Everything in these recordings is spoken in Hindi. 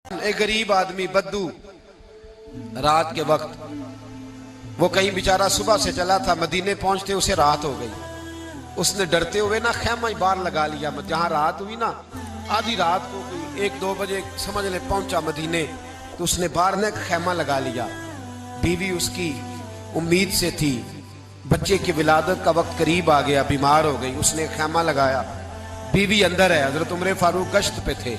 एक गरीब आदमी बद्दू रात के वक्त वो कहीं बेचारा सुबह से चला था, मदीने पहुंचते उसे रात हो गई। उसने डरते हुए ना खैमा बाहर लगा लिया। जहां रात हुई ना, आधी रात को 1-2 बजे समझ ले पहुंचा मदीने, तो उसने बाहर ने खैमा लगा लिया। बीवी उसकी उम्मीद से थी, बच्चे की विलादत का वक्त करीब आ गया, बीमार हो गई, उसने खैमा लगाया। बीवी अंदर है। हजरत उमर फारूक गश्त पे थे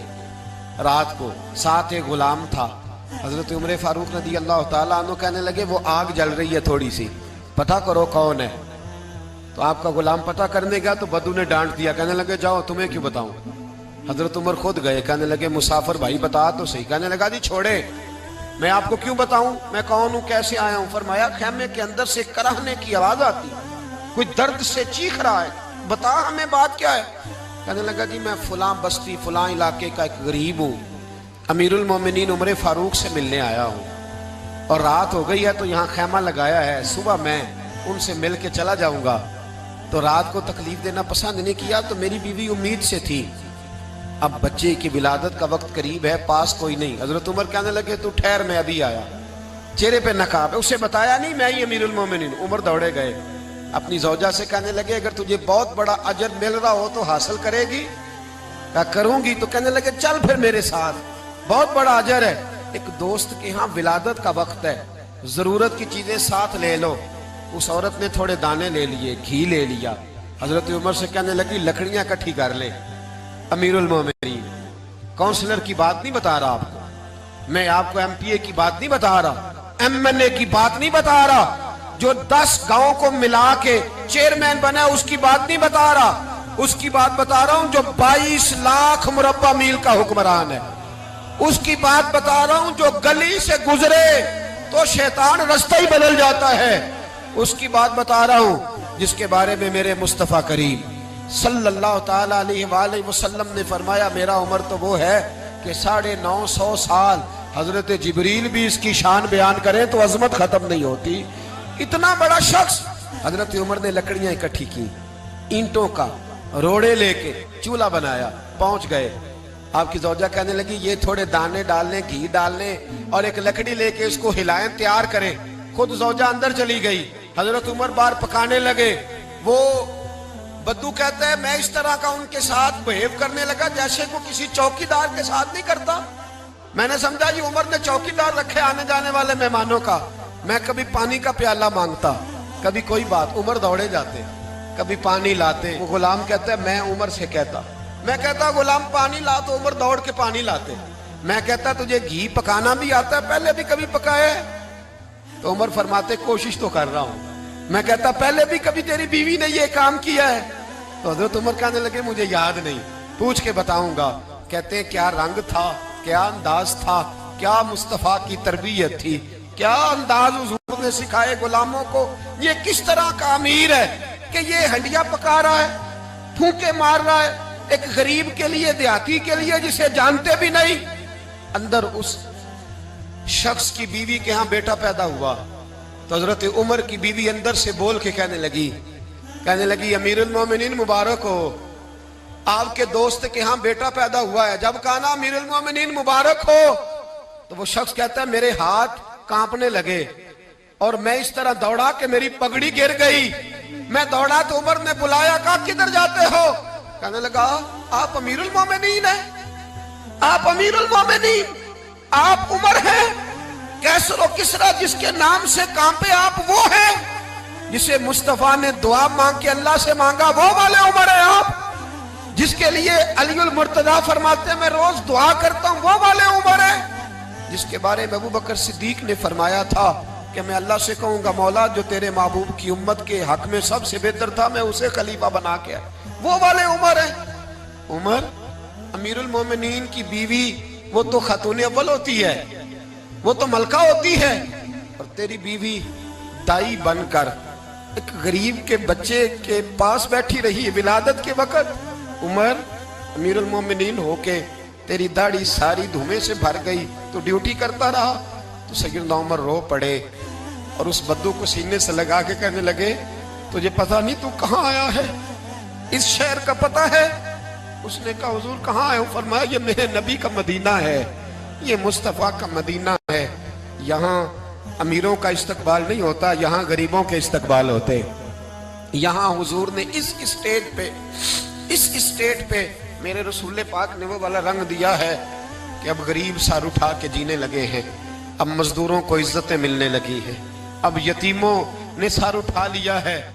रात को, साथ एक गुलाम था। हजरत उमर फारूक रज़ी अल्लाह ताला अन्हु कहने लगे वो आग जल रही है थोड़ी सी, पता करो कौन है। तो आपका गुलाम पता करने गया तो बद्दू ने डांट दिया, कहने लगे जाओ, तुम्हें क्यों बताऊं। हजरत उमर खुद गए, कहने लगे मुसाफिर भाई बता तो सही। कहने लगा जी छोड़े, मैं आपको क्यों बताऊं, मैं कौन हूं, कैसे आया हूं। फरमाया खैमे के अंदर से कराहने की आवाज आती, कोई दर्द से चीख रहा है, बता हमें बात क्या है। कहने लगा जी मैं फुला बस्ती फुला इलाके का एक गरीब हूँ, अमीरुल मोमिनीन उमर फारूक से मिलने आया हूँ और रात हो गई है तो यहाँ खैमा लगाया है, सुबह मैं उनसे मिल के चला जाऊंगा। तो रात को तकलीफ देना पसंद नहीं किया, तो मेरी बीवी उम्मीद से थी, अब बच्चे की विलादत का वक्त करीब है, पास कोई नहीं। हजरत उमर कहने लगे तू ठहर, मैं अभी आया। चेहरे पे नकाब है, उसे बताया नहीं मैं ही अमीरुल मोमिनीन। उमर दौड़े गए, अपनी जौजा से कहने लगे अगर तुझे बहुत बड़ा अजर मिल रहा हो तो हासिल करेगी। क्या करूंगी। तो कहने लगे चल फिर मेरे साथ, बहुत बड़ा अजर है। एक दोस्त के यहाँ विलादत का वक्त है, जरूरत की चीजें साथ ले लो। उस औरत ने थोड़े दाने ले लिए, घी ले लिया। हजरत उमर से कहने लगी लकड़ियां इकट्ठी कर ले। अमीरुल मोमिनीन, काउंसलर की बात नहीं बता रहा आपको मैं, आपको एमपीए की बात नहीं बता रहा, एमएनए की बात नहीं बता रहा, जो 10 गांवों को मिला के चेयरमैन बना उसकी बात नहीं बता रहा, उसकी बात बता रहा हूं जो 22 लाख मुरब्बा मील का हुक्मरान है। उसकी बात बता रहा हूं जो गली से गुजरे तो शैतान रास्ता ही बदल जाता है। उसकी बात बता रहा हूं जिसके बारे में मेरे मुस्तफा करीम सल्लल्लाहु ताला अलैहि वसल्लम ने फरमाया मेरा उम्र तो वो है कि 950 साल हजरत जिब्रील भी इसकी शान बयान करें तो अजमत खत्म नहीं होती। इतना बड़ा शख्स। हजरत उमर ने लकड़ियां इकट्ठी की, ईंटों का रोड़े लेके चूल्हा बनाया, पहुंच गए। आपकी जौजा कहने लगी ये थोड़े दाने डालने, घी डालने और एक लकड़ी लेके इसको हिलाएं, तैयार करें। खुद जौजा अंदर चली गई, हजरत उमर बाहर पकाने लगे। वो बद्दू कहता है मैं इस तरह का उनके साथ बिहेव करने लगा जैसे वो किसी चौकीदार के साथ नहीं करता। मैंने समझा जी उमर ने चौकीदार रखे आने जाने वाले मेहमानों का। मैं कभी पानी का प्याला मांगता, कभी कोई बात, उमर दौड़े जाते, कभी पानी लाते। वो गुलाम कहता है मैं उमर से कहता, मैं कहता गुलाम पानी ला, तो उमर दौड़ के पानी लाते। मैं कहता तुझे घी पकाना भी आता है, पहले भी कभी पकाया है? तो उमर फरमाते कोशिश तो कर रहा हूं। मैं कहता पहले भी कभी तेरी बीवी ने ये काम किया है? तो हजरत उमर कहने लगे मुझे याद नहीं, पूछ के बताऊंगा। कहते क्या रंग था, क्या अंदाज था, क्या मुस्तफा की तरबियत थी, क्या अंदाज हुजूर ने सिखाए गुलामों को। ये किस तरह का अमीर है कि ये हंडिया पका रहा है, फूंके मार रहा है एक गरीब के लिए, देहाती के लिए जिसे जानते भी नहीं। अंदर उस शख्स की बीवी के यहाँ बेटा पैदा हुआ तो हजरत उमर की बीवी अंदर से बोल के कहने लगी अमीरुल मोमिनीन मुबारक हो, आपके दोस्त के यहाँ बेटा पैदा हुआ है। जब कहा ना अमीरुल मोमिनीन मुबारक हो, तो वो शख्स कहता है मेरे हाथ कांपने लगे और मैं इस तरह दौड़ा कि मेरी पगड़ी गिर गई। मैं दौड़ा तो उमर ने बुलाया, कहा किधर जाते हो? कहने लगा आप अमीरुल मोमिनीन हैं, आप अमीरुल मोमिनीन, आप उमर हैं। कैसर और किसरा जिसके नाम से कांपे आप वो हैं, जिसे मुस्तफा ने दुआ मांग के अल्लाह से मांगा वो वाले उमर है आप, जिसके लिए अलीउल मुर्तजा फरमाते मैं रोज दुआ करता हूं वो वाले उमर है, जिसके बारे में अबू बकर सिद्दीक ने फरमाया था कि मैं अल्लाह से कहूंगा मौला जो तेरे महबूब की उम्मत के हक में सबसे बेहतर था मैं उसे खलीफा बना के आया, वो वाले उमर है। उमर अमीरुल मोमिनीन की बीवी वो तो खातून अव्वल होती है, वो तो मलका होती है, और तेरी बीवी दाई बनकर एक गरीब के बच्चे के पास बैठी रही विलादत के वक्त। उमर अमीरुल मोमिनीन होके तेरी दाढ़ी सारी धुएं से भर गई तो ड्यूटी करता रहा। तो सैयदना उमर रो पड़े और उस बद्दू को सीने से लगा के कहने लगे तुझे पता नहीं तू कहाँ आया है, इस शहर का पता है? उसने कहा हुजूर कहाँ है? फरमाया ये मेरे नबी का मदीना है, ये मुस्तफ़ा का मदीना है। यहाँ अमीरों का इस्तकबाल नहीं होता, यहाँ गरीबों के इस्तकबाल होते। यहाँ हुजूर ने इस स्टेट पे मेरे रसूल पाक ने वो वाला रंग दिया है कि अब गरीब सर उठा के जीने लगे हैं, अब मजदूरों को इज्जतें मिलने लगी हैं, अब यतीमों ने सर उठा लिया है।